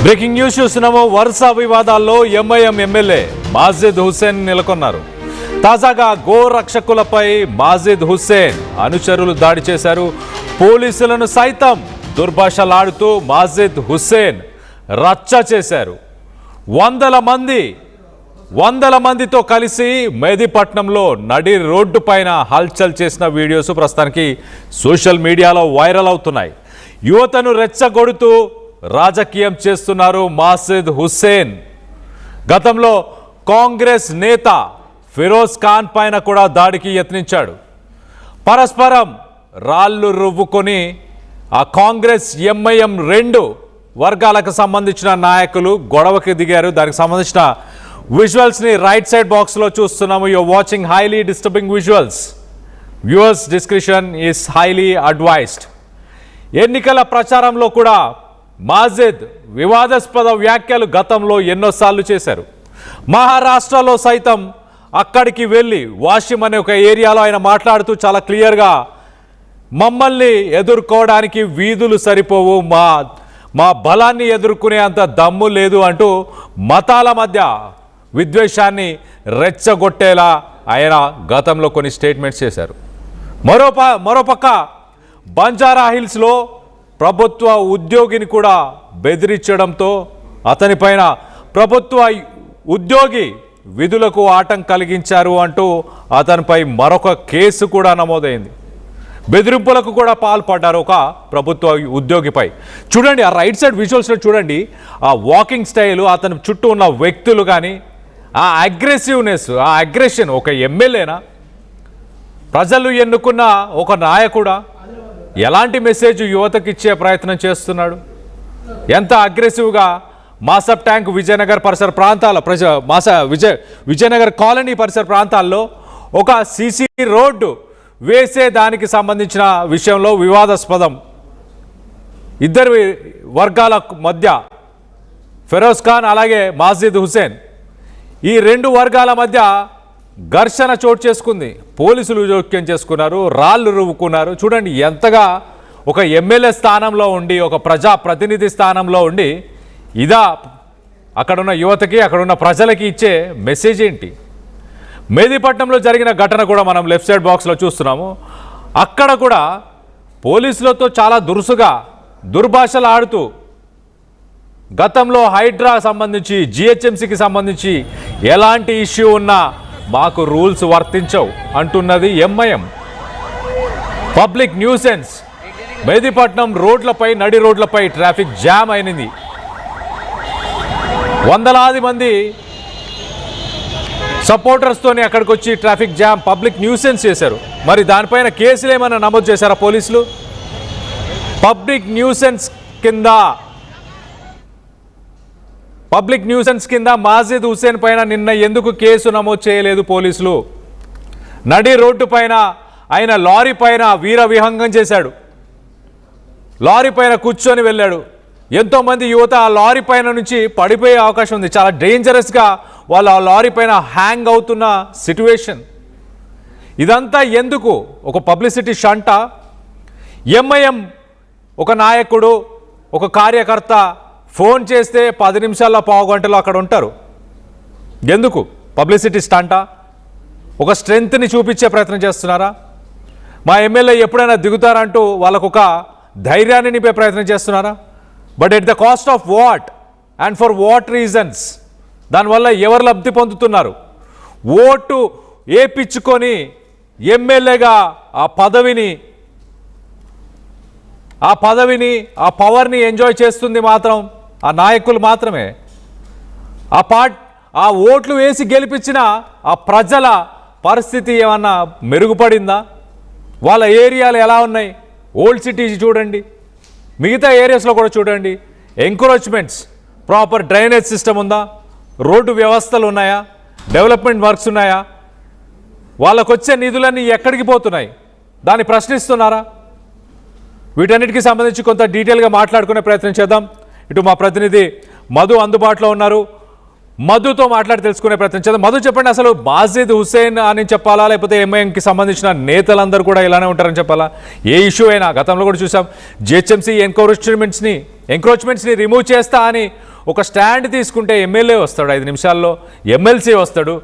Breaking news చూస్తున్నాము. వరుస వివాదాల్లో MIM MLA Majid Hussain నెలకొన్నారు. తాజాగా గోరక్షకులపై మాజిద్ హుస్సేన్ అనుచరులు దాడి చేశారు. పోలీసులను సైతం దుర్భాషలాడుతూ మాజిద్ హుస్సేన్ రచ్చ చేశారు. వందల మందితో కలిసి మెహదీపట్నంలో నడి రోడ్డు పైన హల్చల్ చేసిన వీడియోస్ ప్రస్తుతానికి సోషల్ మీడియాలో వైరల్ అవుతున్నాయి. యువతను రెచ్చగొడుతూ రాజకీయం చేస్తున్నారు మాజిద్ హుస్సేన్. గతంలో కాంగ్రెస్ నేత ఫిరోజ్ ఖాన్ పైన కూడా దాడికి యత్నించాడు. పరస్పరం రాళ్లు రువ్వుకొని ఆ కాంగ్రెస్ ఎంఐఎం రెండు వర్గాలకు సంబంధించిన నాయకులు గొడవకి దిగారు. దానికి సంబంధించిన విజువల్స్ని రైట్ సైడ్ బాక్స్లో చూస్తున్నాము. You're watching highly disturbing visuals. Viewers description is highly advised. ఎన్నికల ప్రచారంలో కూడా మాజిద్ వివాదాస్పద వ్యాఖ్యలు గతంలో ఎన్నోసార్లు చేశారు. మహారాష్ట్రలో సైతం అక్కడికి వెళ్ళి వాషిం అనే ఒక ఏరియాలో ఆయన మాట్లాడుతూ చాలా క్లియర్గా మమ్మల్ని ఎదుర్కోవడానికి వీధులు సరిపోవు, మా బలాన్ని ఎదుర్కొనే అంత దమ్ము లేదు అంటూ మతాల మధ్య విద్వేషాన్ని రెచ్చగొట్టేలా ఆయన గతంలో కొన్ని స్టేట్మెంట్స్ చేశారు. మరోపక్క బంజారా హిల్స్లో ప్రభుత్వ ఉద్యోగిని కూడా బెదిరించడంతో అతనిపైన ప్రభుత్వ ఉద్యోగి విధులకు ఆటం కలిగించారు అంటూ అతనిపై మరొక కేసు కూడా నమోదైంది. బెదిరింపులకు కూడా పాల్పడ్డారు ఒక ప్రభుత్వ ఉద్యోగిపై. చూడండి ఆ రైట్ సైడ్ విజువల్స్లో చూడండి ఆ వాకింగ్ స్టైలు, అతని చుట్టూ ఉన్న వ్యక్తులు కానీ ఆ అగ్రెసివ్నెస్, ఆ అగ్రెషన్. ఒక ఎమ్మెల్యేనా, ప్రజలు ఎన్నుకున్న ఒక నాయకుడా, ఎలాంటి మెసేజ్ యువతకి ఇచ్చే ప్రయత్నం చేస్తున్నాడు? ఎంత అగ్రెసివ్గా మాసప్ ట్యాంక్ విజయనగర్ పరిసర ప్రాంతాల విజయనగర్ కాలనీ పరిసర ప్రాంతాల్లో ఒక సీసీ రోడ్డు వేసే దానికి సంబంధించిన విషయంలో వివాదాస్పదం. ఇద్దరు వర్గాల మధ్య ఫిరోజ్ ఖాన్ అలాగే మాజిద్ హుస్సేన్, ఈ రెండు వర్గాల మధ్య ఘర్షణ చోటు చేసుకుంది. పోలీసులు జోక్యం చేసుకున్నారు, రాళ్ళు రువ్వుకున్నారు. చూడండి ఎంతగా ఒక ఎమ్మెల్యే స్థానంలో ఉండి, ఒక ప్రజాప్రతినిధి స్థానంలో ఉండి ఇదా అక్కడున్న యువతకి, అక్కడున్న ప్రజలకి ఇచ్చే మెసేజ్ ఏంటి? మెహదీపట్నంలో జరిగిన ఘటన కూడా మనం లెఫ్ట్ సైడ్ బాక్స్లో చూస్తున్నాము. అక్కడ కూడా పోలీసులతో చాలా దురుసుగా దుర్భాషలు ఆడుతూ గతంలో హైడ్రా సంబంధించి జిహెచ్ఎంసీకి సంబంధించి ఎలాంటి ఇష్యూ ఉన్నా మాకు రూల్స్ వర్తించవు అంటున్నది ఎంఐఎం. Public nuisance. మెహదీపట్నం రోడ్లపై, నడి రోడ్లపై ట్రాఫిక్ జామ్ అయినది. వందలాది మంది సపోర్టర్స్తోని అక్కడికి వచ్చి ట్రాఫిక్ జామ్, పబ్లిక్ న్యూసెన్స్ చేశారు. మరి దానిపైన కేసులు ఏమైనా నమోదు చేశారా పోలీసులు? పబ్లిక్ న్యూసెన్స్ కింద మాజిద్ హుస్సేన్ పైన నిన్న ఎందుకు కేసు నమోదు చేయలేదు పోలీసులు? నడి రోడ్డు పైన ఆయన లారీ పైన వీర విహంగం చేశాడు. లారీ పైన కూర్చొని వెళ్ళాడు. ఎంతోమంది యువత ఆ లారీ పైన నుంచి పడిపోయే అవకాశం ఉంది. చాలా డేంజరస్గా వాళ్ళు ఆ లారీ పైన హ్యాంగ్ అవుతున్న సిట్యువేషన్. ఇదంతా ఎందుకు? ఒక పబ్లిసిటీ షంట. ఎంఐఎం ఒక నాయకుడు, ఒక కార్యకర్త ఫోన్ చేస్తే 10 నిమిషాల్లో, పావు గంటలో అక్కడ ఉంటారు. ఎందుకు? పబ్లిసిటీ స్టంటా? ఒక స్ట్రెంగ్త్ని చూపించే ప్రయత్నం చేస్తున్నారా? మా ఎమ్మెల్యే ఎప్పుడైనా దిగుతారంటూ వాళ్ళకు ఒక ధైర్యాన్ని నింపే ప్రయత్నం చేస్తున్నారా? But at the cost of what and for what reasons? దానివల్ల ఎవరు లబ్ధి పొందుతున్నారు? ఓటు ఏపిచ్చుకొని ఎమ్మెల్యేగా ఆ పదవిని ఆ పవర్ని ఎంజాయ్ చేస్తుంది మాత్రం ఆ నాయకులు మాత్రమే. ఆ ఓట్లు వేసి గెలిపించిన ఆ ప్రజల పరిస్థితి ఏమన్నా మెరుగుపడిందా? వాళ్ళ ఏరియాలు ఎలా ఉన్నాయి? ఓల్డ్ సిటీ చూడండి, మిగతా ఏరియాస్లో కూడా చూడండి. ఎంక్రోచ్మెంట్స్, ప్రాపర్ డ్రైనేజ్ సిస్టమ్ ఉందా? రోడ్డు వ్యవస్థలు ఉన్నాయా? డెవలప్మెంట్ వర్క్స్ ఉన్నాయా? వాళ్ళకు వచ్చే నిధులన్నీ ఎక్కడికి పోతున్నాయి? దాన్ని ప్రశ్నిస్తున్నారా? వీటన్నిటికీ సంబంధించి కొంత డీటెయిల్గా మాట్లాడుకునే ప్రయత్నం చేద్దాం. ఇటు మా ప్రతినిధి మధు అందుబాటులో ఉన్నారు. మధుతో మాట్లాడి తెలుసుకునే ప్రయత్నం చేద్దాం. మధు, చెప్పండి, అసలు మాజిద్ హుస్సేన్ అని చెప్పాలా, లేకపోతే ఎంఐఎంకి సంబంధించిన నేతలందరూ కూడా ఇలానే ఉంటారని చెప్పాలా? ఏ ఇష్యూ అయినా గతంలో కూడా చూసాం, జిహెచ్ఎంసీ ఎంక్రోచ్మెంట్స్ని రిమూవ్ చేస్తా అని ఒక స్టాండ్ తీసుకుంటే ఎమ్మెల్యే వస్తాడు 5 నిమిషాల్లో, ఎమ్మెల్సీ వస్తాడు,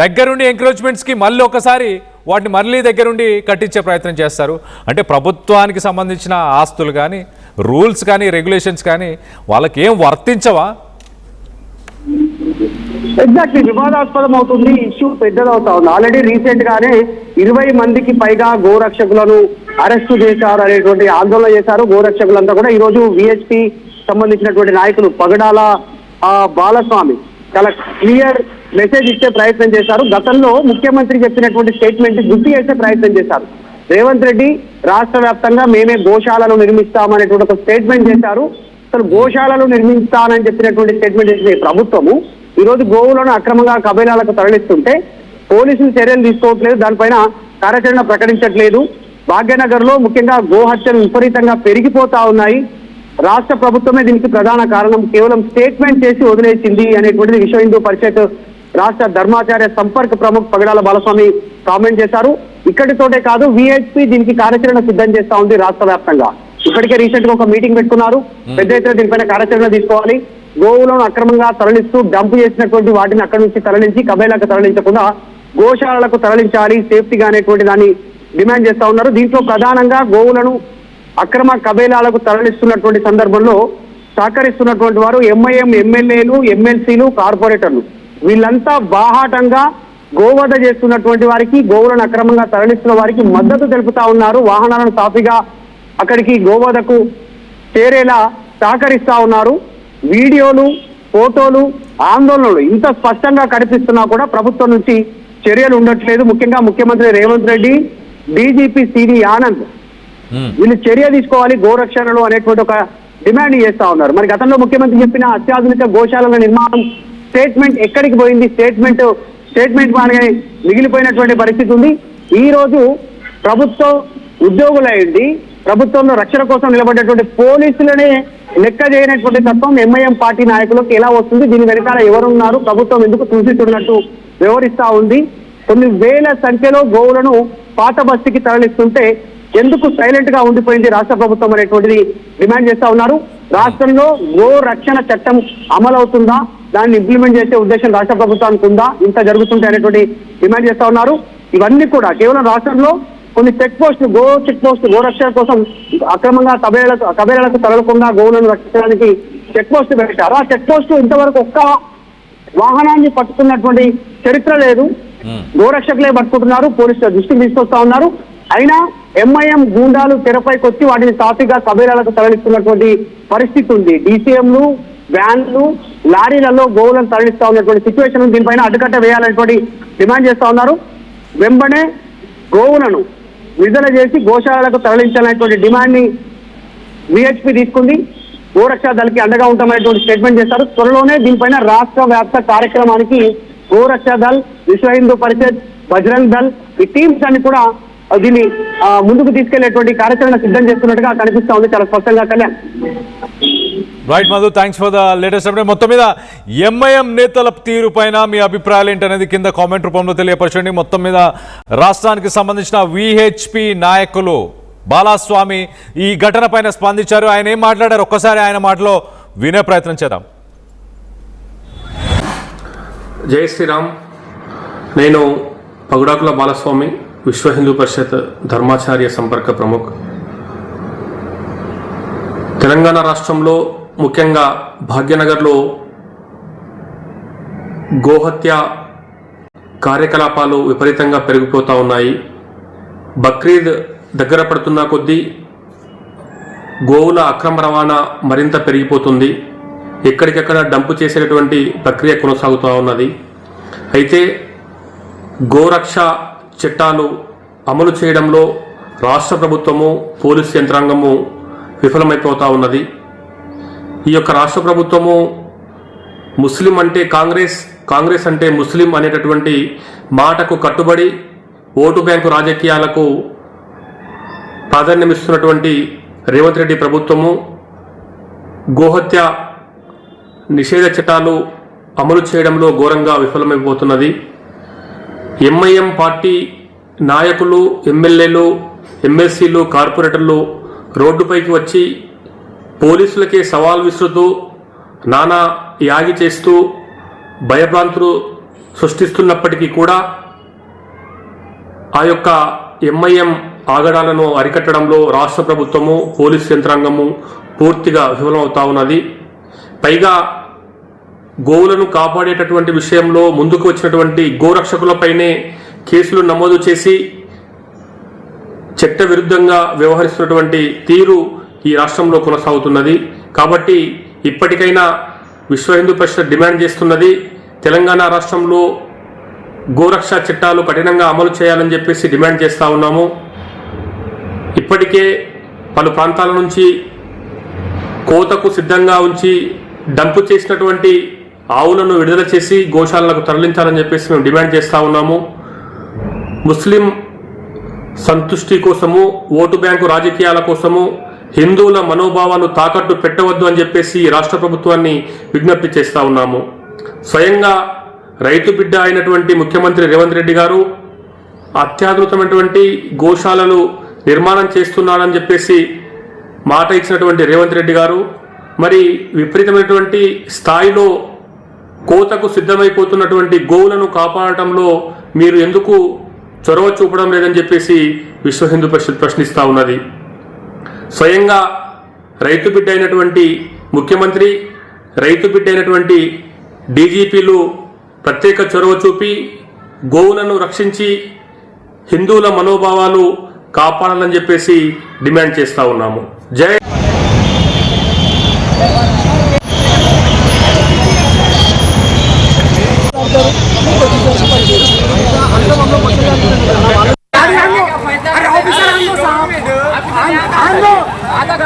దగ్గరుండి ఎంక్రోచ్మెంట్స్కి మళ్ళీ ఒకసారి వాటిని మళ్ళీ దగ్గరుండి కట్టించే ప్రయత్నం చేస్తారు. అంటే ప్రభుత్వానికి సంబంధించిన ఆస్తులు కానీ రూల్స్ కానీ రెగ్యులేషన్స్ కానీ వాళ్ళకి ఏం వర్తించవా? ఎగ్జాక్ట్లీ వివాదాస్పదం అవుతుంది, ఇష్యూ పెద్దదవుతా ఉంది. ఆల్రెడీ రీసెంట్ గానే 20 మందికి పైగా గోరక్షకులను అరెస్టు చేశారు అనేటువంటి ఆందోళన చేశారు గోరక్షకులంతా కూడా. ఈ రోజు విహెచ్పి సంబంధించినటువంటి నాయకులు పగడాల బాలస్వామి చాలా క్లియర్ మెసేజ్ ఇచ్చే ప్రయత్నం చేశారు. గతంలో ముఖ్యమంత్రి చెప్పినటువంటి స్టేట్మెంట్ గుర్తు చేసే ప్రయత్నం చేశారు. రేవంత్ రెడ్డి రాష్ట్ర వ్యాప్తంగా మేమే గోశాలను నిర్మిస్తామనేటువంటి ఒక స్టేట్మెంట్ చేశారు. అసలు గోశాలను నిర్మిస్తానని చెప్పినటువంటి స్టేట్మెంట్ చేసిన ప్రభుత్వము ఈ రోజు గోవులను అక్రమంగా కబేలాలకు తరలిస్తుంటే పోలీసులు చర్యలు తీసుకోవట్లేదు, దానిపైన కార్యాచరణ ప్రకటించట్లేదు. భాగ్యనగర్ లో ముఖ్యంగా గోహత్యలు విపరీతంగా పెరిగిపోతా ఉన్నాయి. రాష్ట్ర ప్రభుత్వమే దీనికి ప్రధాన కారణం, కేవలం స్టేట్మెంట్ చేసి వదిలేసింది అనేటువంటిది విశ్వ హిందూ పరిషత్ రాష్ట్ర ధర్మాచార్య సంపర్క్ ప్రముఖ్ పగడాల బాలస్వామి కామెంట్ చేశారు. ఇక్కడితోటే కాదు, విహెచ్పి దీనికి కార్యాచరణ సిద్ధం చేస్తా ఉంది రాష్ట్ర వ్యాప్తంగా. ఇప్పటికే రీసెంట్ గా ఒక మీటింగ్ పెట్టుకున్నారు, పెద్ద ఎత్తున దీనిపైన కార్యాచరణ తీసుకోవాలి. గోవులను అక్రమంగా తరలిస్తూ డంప్ చేసినటువంటి వాటిని అక్కడి నుంచి తరలించి కబేలాకు తరలించకుండా గోశాలలకు తరలించాలి సేఫ్టీగా అనేటువంటి దాన్ని డిమాండ్ చేస్తా ఉన్నారు. దీంట్లో ప్రధానంగా గోవులను అక్రమ కబేలాలకు తరలిస్తున్నటువంటి సందర్భంలో సహకరిస్తున్నటువంటి వారు ఎంఐఎం ఎమ్మెల్యేలు, ఎమ్మెల్సీలు, కార్పొరేటర్లు వీళ్ళంతా బాహాటంగా గోవధ చేస్తున్నటువంటి వారికి, గోవులను అక్రమంగా తరలిస్తున్న వారికి మద్దతు తెలుపుతా ఉన్నారు. వాహనాలను సాఫీగా అక్కడికి గోవధకు చేరేలా సహకరిస్తా ఉన్నారు. వీడియోలు, ఫోటోలు, ఆందోళనలు ఇంత స్పష్టంగా కనిపిస్తున్నా కూడా ప్రభుత్వం నుంచి చర్యలు ఉండట్లేదు. ముఖ్యంగా ముఖ్యమంత్రి రేవంత్ రెడ్డి, డీజీపీ సిడి ఆనంద్ వీళ్ళు చర్య తీసుకోవాలి గోరక్షణలు అనేటువంటి ఒక డిమాండ్ చేస్తా ఉన్నారు. మరి గతంలో ముఖ్యమంత్రి చెప్పిన అత్యాధునిక గోశాలల నిర్మాణం స్టేట్మెంట్ ఎక్కడికి పోయింది? స్టేట్మెంట్ మానే మిగిలిపోయినటువంటి పరిస్థితి ఉంది. ఈ రోజు ప్రభుత్వం ఉద్యోగులైంది, ప్రభుత్వంలో రక్షణ కోసం నిలబడ్డటువంటి పోలీసులనే లెక్క చేయనటువంటి తత్వం ఎంఐఎం పార్టీ నాయకులకు ఎలా వస్తుంది? దీని వెనకాల ఎవరున్నారు? ప్రభుత్వం ఎందుకు చూసిస్తున్నట్టు వ్యవహరిస్తా ఉంది? కొన్ని వేల సంఖ్యలో గోవులను పాత బస్తీకి తరలిస్తుంటే ఎందుకు సైలెంట్ గా ఉండిపోయింది రాష్ట్ర ప్రభుత్వం అనేటువంటిది డిమాండ్ చేస్తా ఉన్నారు. రాష్ట్రంలో గో రక్షణ చట్టం అమలవుతుందా, దాన్ని ఇంప్లిమెంట్ చేసే ఉద్దేశం రాష్ట్ర ప్రభుత్వానికి ఉందా, ఇంత జరుగుతుంటే అనేటువంటి డిమాండ్ చేస్తా ఉన్నారు. ఇవన్నీ కూడా కేవలం రాష్ట్రంలో కొన్ని చెక్ పోస్టులు, గో రక్షణ కోసం అక్రమంగా కబేలాలకు తరలకుండా గోవులను రక్షించడానికి చెక్ పోస్ట్ పెట్టారు. ఆ చెక్ పోస్ట్ ఇంతవరకు ఒక్క వాహనాన్ని పట్టుకున్నటువంటి చరిత్ర లేదు. గోరక్షకులే పట్టుకుంటున్నారు, పోలీసుల దృష్టికి తీసుకొస్తా ఉన్నారు. అయినా ఎంఐఎం గూండాలు తెరపైకి వచ్చి వాటిని సాఫీగా కబేలాలకు తరలిస్తున్నటువంటి పరిస్థితి ఉంది. డీసీఎంలు, వ్యాన్లు, లారీలలో గోవులను తరలిస్తా ఉన్నటువంటి సిచ్యువేషన్. దీనిపైన అడ్డుకట్ట వేయాలనేటువంటి డిమాండ్ చేస్తా ఉన్నారు. వెంబడే గోవులను విడుదల చేసి గోశాలకు తరలించాలనేటువంటి డిమాండ్ ని విహెచ్పి తీసుకుంది. గోరక్షా దళకి అండగా ఉంటామనేటువంటి స్టేట్మెంట్ చేశారు. త్వరలోనే దీనిపైన రాష్ట్ర వ్యాప్త కార్యక్రమానికి గోరక్షా దళ్, విశ్వ హిందూ పరిషత్, బజరంగ్ దళ్ ఈ టీమ్స్ అన్ని కూడా దీన్ని ముందుకు తీసుకెళ్లేటువంటి కార్యాచరణ సిద్ధం చేస్తున్నట్టుగా కనిపిస్తా ఉంది చాలా స్పష్టంగా. Kalyan. Right Madhu, thanks for the latest update. మొత్తం మీద ఎంఐఎం నేతల తీరు పైన మీ అభిప్రాయాలు ఏంటనేది కింద కామెంట్ రూపంలో తెలియపరచండి. మొత్తం మీద రాష్ట్రానికి సంబంధించిన విహెచ్పి నాయకులు బాలస్వామి ఈ ఘటన పైన స్పందించారు. ఆయన ఏం మాట్లాడారు ఒక్కసారి ఆయన మాటలో వినే ప్రయత్నం చేద్దాం. జై శ్రీరామ్. నేను పగుడాకుల బాలస్వామి, విశ్వ హిందూ పరిషత్ ధర్మాచార్య సంపర్క ప్రముఖ్. తెలంగాణ రాష్ట్రంలో ముఖ్యంగా భాగ్యనగర్లో గోహత్య కార్యకలాపాలు విపరీతంగా పెరిగిపోతూ ఉన్నాయి. బక్రీద్ దగ్గర పడుతున్న కొద్దీ గోవుల అక్రమ రవాణా మరింత పెరిగిపోతుంది. ఎక్కడికెక్కడ డంపు చేసేటటువంటి ప్రక్రియ కొనసాగుతూ ఉన్నది. అయితే గోరక్ష చట్టాలు అమలు చేయడంలో రాష్ట్ర ప్రభుత్వము, పోలీసు యంత్రాంగము విఫలమైపోతూ ఉన్నది. ఈ యొక్క రాష్ట్ర ప్రభుత్వము ముస్లిం అంటే కాంగ్రెస్ అంటే ముస్లిం అనేటటువంటి మాటకు కట్టుబడి ఓటు బ్యాంకు రాజకీయాలకు ప్రాధాన్యమిస్తున్నటువంటి రేవంత్ రెడ్డి ప్రభుత్వము గోహత్య నిషేధ చట్టాలు అమలు చేయడంలో ఘోరంగా విఫలమైపోతున్నది. ఎంఐఎం పార్టీ నాయకులు, ఎమ్మెల్యేలు, ఎమ్మెల్సీలు, కార్పొరేటర్లు రోడ్డుపైకి వచ్చి పోలీసులకే సవాల్ విసురుతూ నానా యాగి చేస్తూ భయభ్రాంతులు సృష్టిస్తున్నప్పటికీ కూడా ఆ యొక్క ఎంఐఎం ఆగడాలను అరికట్టడంలో రాష్ట్ర ప్రభుత్వము పోలీసు యంత్రాంగము పూర్తిగా విఫలమవుతా ఉన్నది. పైగా గోవులను కాపాడేటటువంటి విషయంలో ముందుకు వచ్చినటువంటి గోరక్షకులపైనే కేసులు నమోదు చేసి చట్ట విరుద్ధంగా వ్యవహరిస్తున్నటువంటి తీరు ఈ రాష్ట్రంలో కొనసాగుతున్నది. కాబట్టి ఇప్పటికైనా విశ్వ హిందూ పరిషత్ డిమాండ్ చేస్తున్నది, తెలంగాణ రాష్ట్రంలో గోరక్ష చట్టాలు కఠినంగా అమలు చేయాలని చెప్పేసి డిమాండ్ చేస్తూ ఉన్నాము. ఇప్పటికే పలు ప్రాంతాల నుంచి కోతకు సిద్ధంగా ఉంచి డంపు చేసినటువంటి ఆవులను విడుదల చేసి గోశాలకు తరలించాలని చెప్పేసి మేము డిమాండ్ చేస్తూ ఉన్నాము. ముస్లిం సంతుష్టి కోసము, ఓటు బ్యాంకు రాజకీయాల కోసము హిందువుల మనోభావాలు తాకట్టు పెట్టవద్దు అని చెప్పేసి రాష్ట్ర ప్రభుత్వాన్ని విజ్ఞప్తి చేస్తూ ఉన్నాము. స్వయంగా రైతు బిడ్డ అయినటువంటి ముఖ్యమంత్రి రేవంత్ రెడ్డి గారు అత్యాధునికమైనటువంటి గోశాలలు నిర్మాణం చేస్తున్నారని చెప్పేసి మాట ఇచ్చినటువంటి రేవంత్ రెడ్డి గారు మరి విపరీతమైనటువంటి స్థాయిలో కోతకు సిద్ధమైపోతున్నటువంటి గోవులను కాపాడటంలో మీరు ఎందుకు చొరవ చూపడం లేదని చెప్పేసి విశ్వ హిందూ పరిషత్ ప్రశ్నిస్తూ ఉన్నది. స్వయంగా రైతు బిడ్డ అయినటువంటి ముఖ్యమంత్రి, రైతు బిడ్డ అయినటువంటి డీజీపీలు ప్రత్యేక చొరవ చూపి గోవులను రక్షించి హిందువుల మనోభావాలు కాపాడాలని చెప్పేసి డిమాండ్ చేస్తూ ఉన్నాము. జై आधा